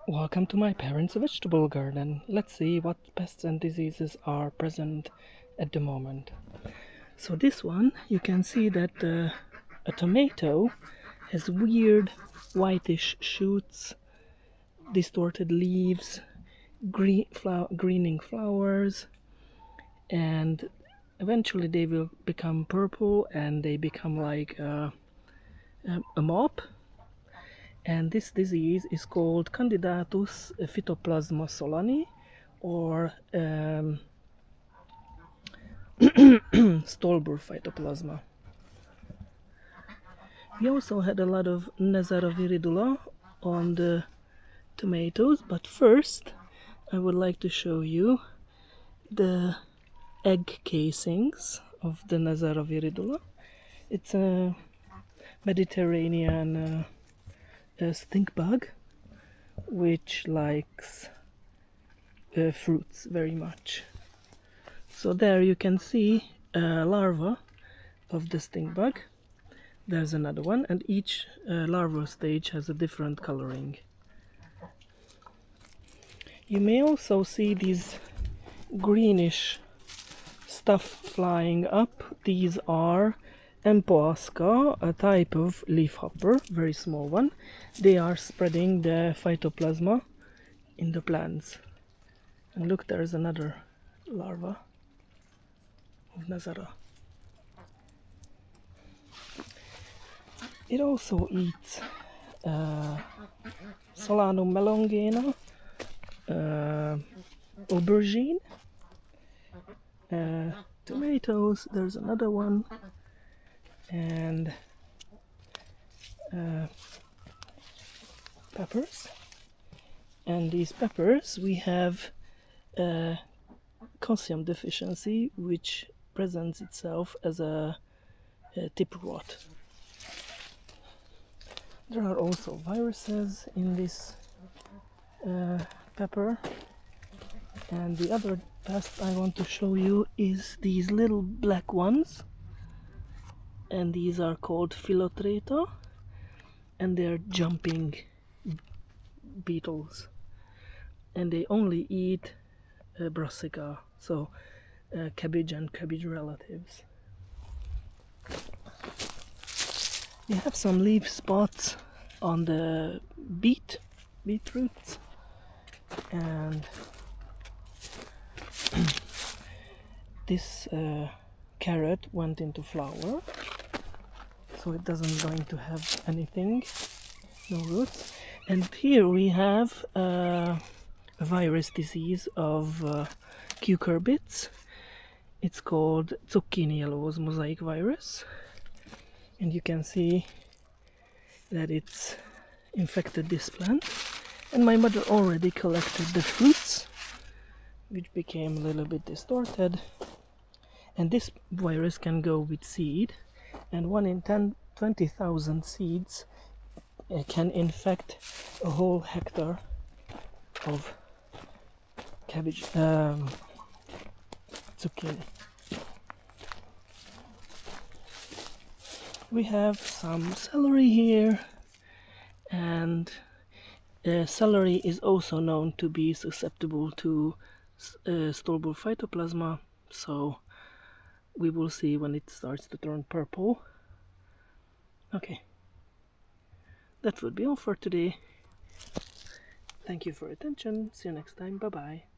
Welcome to my parents' vegetable garden. Let's see what pests and diseases are present at the moment. So this one, you can see that a tomato has weird whitish shoots, distorted leaves, greening flowers, and eventually they will become purple and they become like a mop. And this disease is called Candidatus phytoplasma solani, or Stolbur phytoplasma. We also had a lot of Nazara viridula on the tomatoes, but first I would like to show you the egg casings of the Nazara viridula. It's a Mediterranean stink bug which likes fruits very much. So there you can see a larva of the stink bug. There's another one, and each larval stage has a different coloring. You may also see these greenish stuff flying up. These are Empoasca, a type of leafhopper, very small one. They are spreading the phytoplasma in the plants. And look, there's another larva of Nazara. It also eats Solanum melongena, aubergine, tomatoes, there's another one, and peppers. And these peppers, we have calcium deficiency, which presents itself as a tip rot. There are also viruses in this pepper. And the other pest I want to show you is these little black ones. And these are called Philotreta. And they're jumping beetles. And they only eat brassica, so cabbage and cabbage relatives. We have some leaf spots on the beetroots, and this carrot went into flower, so it doesn't going to have anything, no roots. And here we have a virus disease of cucurbits. It's called zucchini yellow's mosaic virus, and you can see that it's infected this plant. And my mother already collected the fruits, which became a little bit distorted. And this virus can go with seed, and 1 in 20,000 seeds can infect a whole hectare of cabbage, zucchini. We have some celery here, and celery is also known to be susceptible to Stolbur phytoplasma, so we will see when it starts to turn purple. Okay, that would be all for today. Thank you for your attention. See you next time. Bye bye.